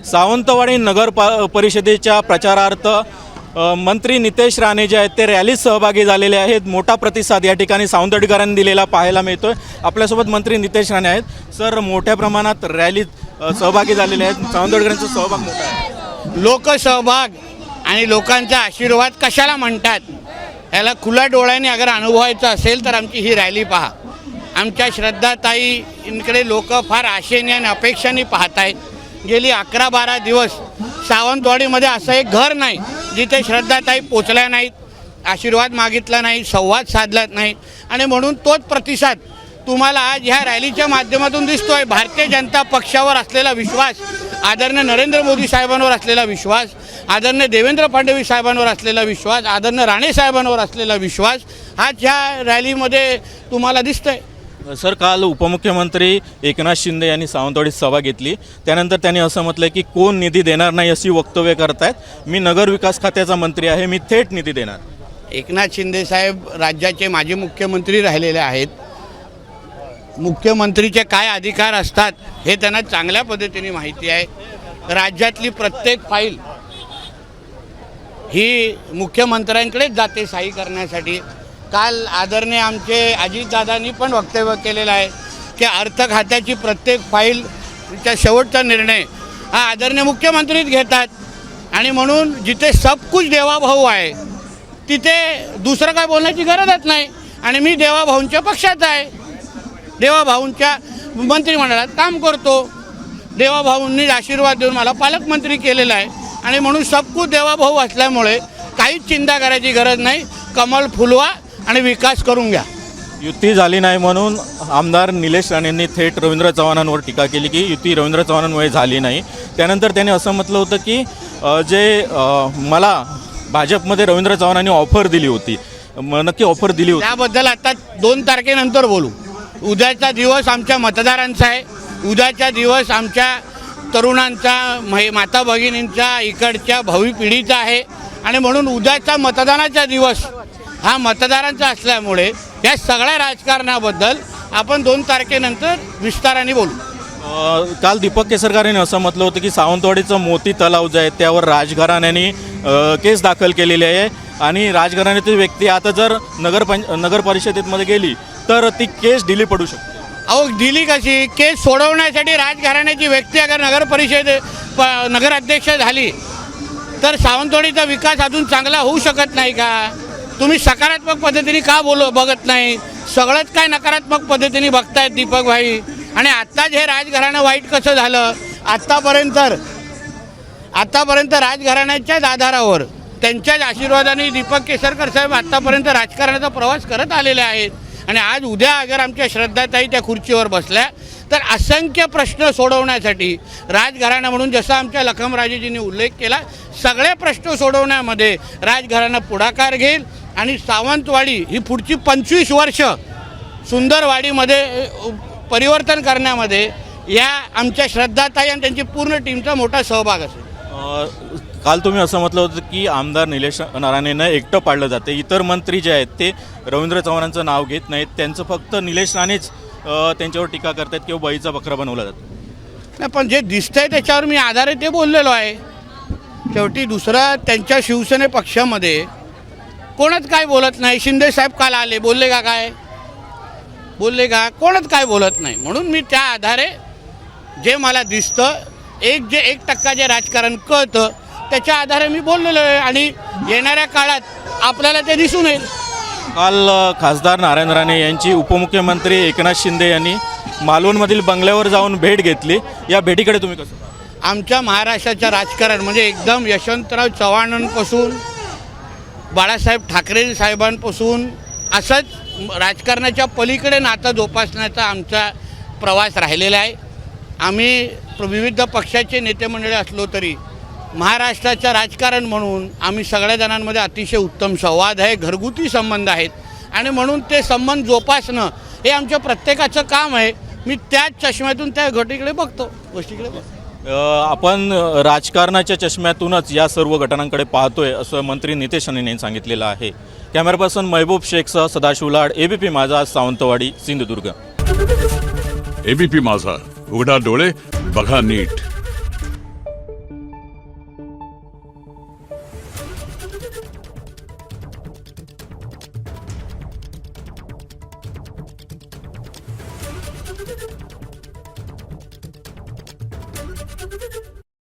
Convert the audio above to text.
सावंतवाडी नगर परिषदेच्या प्रचारार्थ मंत्री नितेश राणे जे आहेत ते रॅलीत सहभागी झालेले आहेत। मोठा प्रतिसाद या ठिकाणी सावंतवाडीकरांनी दिलेला पाहायला मिळतोय। आपल्यासोबत मंत्री नितेश राणे आहेत। सर, मोठ्या प्रमाणात रॅलीत सहभागी झालेले आहेत, सावंतवाडीकरांचा सहभाग मोठा आहे। लोकसहभाग आणि लोकांचा आशीर्वाद कशाला म्हणतात याला खुल्या डोळ्याने अगर अनुभवायचं असेल तर आमची ही रॅली पहा। आमच्या श्रद्धाताईंकडे लोक फार आशेने आणि अपेक्षाने पाहत आहेत। गेली 11-12 दिवस सावंतवाडीमध्ये असं एक घर नाही जिथे श्रद्धाताई पोचल्या नाहीत, आशीर्वाद मागितला नाही, संवाद साधला नाही। आणि म्हणून तोच प्रतिसाद तुम्हाला आज ह्या रॅलीच्या माध्यमातून दिसतोय। भारतीय जनता पक्षावर असलेला विश्वास, आदरणीय नरेंद्र मोदी साहेबांवर असलेला विश्वास, आदरणीय देवेंद्र फडणवीस साहेबांवर असलेला विश्वास, आदरणीय राणे साहेबांवर असलेला विश्वास हा ह्या रॅलीमध्ये तुम्हाला दिसतोय। सर, काल उपमुख्यमंत्री एकनाथ शिंदे यांनी सावंतवाडीत सभा घेतली, त्यानंतर त्यांनी असं म्हटलं की कोण निधी देणार नाही अशी वक्तव्य करतायत। मी नगर विकास खात्याचा मंत्री आहे, मी थेट निधी देणार। एकनाथ शिंदे साहेब राज्याचे माजी मुख्यमंत्री राहिलेले आहेत। मुख्यमंत्रीचे काय अधिकार असतात हे त्यांना चांगल्या पद्धतीने माहिती आहे। राज्यातली प्रत्येक फाईल ही मुख्यमंत्र्यांकडेच जाते सही करण्यासाठी। काल आदरणीय आमचे अजितदादांनी पण वक्तव्य केलेलं आहे की अर्थ खात्याची प्रत्येक फाईलचा शेवटचा निर्णय हा आदरणीय मुख्यमंत्रीच घेतात। आणि म्हणून जिथे सब कुछ देवाभाऊ आहे तिथे दुसरं काय बोलण्याची गरजच नाही। आणि मी देवाभाऊंच्या पक्षात आहे, देवाभाऊंच्या मंत्रिमंडळात काम करतो। देवाभाऊंनी आशीर्वाद देऊन मला पालकमंत्री केलेलं आहे। आणि म्हणून सब कुछ देवाभाऊ असल्यामुळे काहीच चिंता करायची गरज नाही। कमल फुलवा आणि विकास करून घ्या। युती झाली नाही म्हणून आमदार निलेश राणेंनी थेट रवींद्र चव्हाणांवर टीका केली की युती रवींद्र चव्हाणांमुळे झाली नाही। त्यानंतर त्यांनी असं म्हटलं होतं की मला भाजपमध्ये रवींद्र चव्हाणांनी ऑफर दिली होती, नक्की ऑफर दिली होती त्याबद्दल आता 2 तारखेनंतर बोलू। उद्याचा दिवस आमच्या मतदारांचा आहे, उद्याचा दिवस आमच्या तरुणांचा, माता भगिनींचा, इकडच्या भावी पिढीचा आहे। आणि म्हणून उद्याचा मतदानाचा दिवस हा मतदारांचा असल्यामुळे या सगळ्या राजकारणाबद्दल आपण 2 तारखेनंतर विस्ताराने बोलू। काल दीपक केसरकरांनी असं म्हटलं होतं की सावंतवाडीचं मोती तलाव जे आहे त्यावर राजघराण्याने केस दाखल केलेली आहे आणि राजघराण्याची व्यक्ती आता जर नगर परिषदेमध्ये गेली तर ती केस दिली पडू शकते। अहो, दिली कशी? केस सोडवण्यासाठी राजघराण्याची व्यक्ती अगर नगराध्यक्ष झाली तर सावंतवाडीचा विकास अजून चांगला होऊ शकत नाही का? तुम्ही सकारात्मक पद्धतीने का बघत नाही? सगळंच काय नकारात्मक पद्धतीने बघतायत दीपक भाई। आणि आत्ताच हे राजघराणं वाईट कसं झालं? आत्तापर्यंत राजघराण्याच्याच आधारावर, त्यांच्याच आशीर्वादाने दीपक केसरकर साहेब आत्तापर्यंत राजकारणाचा प्रवास करत आलेले आहेत। आणि आज उद्या अगर आमच्या श्रद्धाताई त्या खुर्चीवर बसल्या तर असंख्य प्रश्न सोडवण्यासाठी राजघराणं म्हणून जसं आमच्या लखमराजेजींनी उल्लेख केला, सगळे प्रश्न सोडवण्यामध्ये राजघराणं पुढाकार घेईल। आणि सावंतवाडी ही पुढची 25 वर्ष सुंदरवाडीमध्ये परिवर्तन करण्यामध्ये या आमच्या श्रद्धाताई आणि त्यांची पूर्ण टीमचा मोठा सहभाग असेल। काल तुम्ही असं म्हटलं होतं की आमदार निलेश राणेंना एकटं पाडलं जाते, इतर मंत्री जे आहेत ते रवींद्र चव्हाणांचं नाव घेत नाहीत, त्यांचं फक्त निलेश राणेच त्यांच्यावर टीका करतात किंवा बळीचा बकरा बनवला जातो। नाही, पण जे दिसतंय त्याच्यावर मी आधारे ते बोललेलो आहे। शेवटी दुसरा त्यांच्या शिवसेने पक्षामध्ये कोणच काय बोलत नाही। शिंदे साहेब काल आले, बोलले का? काय बोलले का? कोणच काय बोलत नाही। म्हणून मी त्या आधारे जे मला दिसतं, 1% जे राजकारण कळतं त्याच्या आधारे मी बोललेलो आहे आणि येणाऱ्या काळात आपल्याला ते दिसून येईल। काल खासदार नारायण राणे यांची उपमुख्यमंत्री एकनाथ शिंदे यांनी मालवणमधील बंगल्यावर जाऊन भेट घेतली, या भेटीकडे तुम्ही कसं? आमच्या महाराष्ट्राचं राजकारण म्हणजे एकदम यशवंतराव चव्हाणांपासून बाळासाहेब ठाकरे साहेबांपासून असंच राजकारणाच्या पलीकडे नातं जोपासण्याचा आमचा प्रवास राहिलेला आहे। आम्ही विविध पक्षाचे नेते मंडळी असलो तरी महाराष्ट्राचं राजकारण म्हणून आम्ही सगळ्या जणांमध्ये अतिशय उत्तम संवाद आहे, घरगुती संबंध आहेत। आणि म्हणून ते संबंध जोपासणं हे आमच्या प्रत्येकाचं काम आहे। मी त्याच चष्म्यातून त्या गोष्टीकडे बघतो। आपण राजकारणाच्या चष्म्यातूनच या सर्व घटनांकडे पाहतोय असं मंत्री नितेश राणे यांनी सांगितलेलं आहे। कॅमेरा पर्सन महबूब शेखसह सदाशिव लाड, एबीपी माझा, सावंतवाडी, सिंधुदुर्ग। एबीपी माझा, उघडा डोळे बघा नीट। आहे.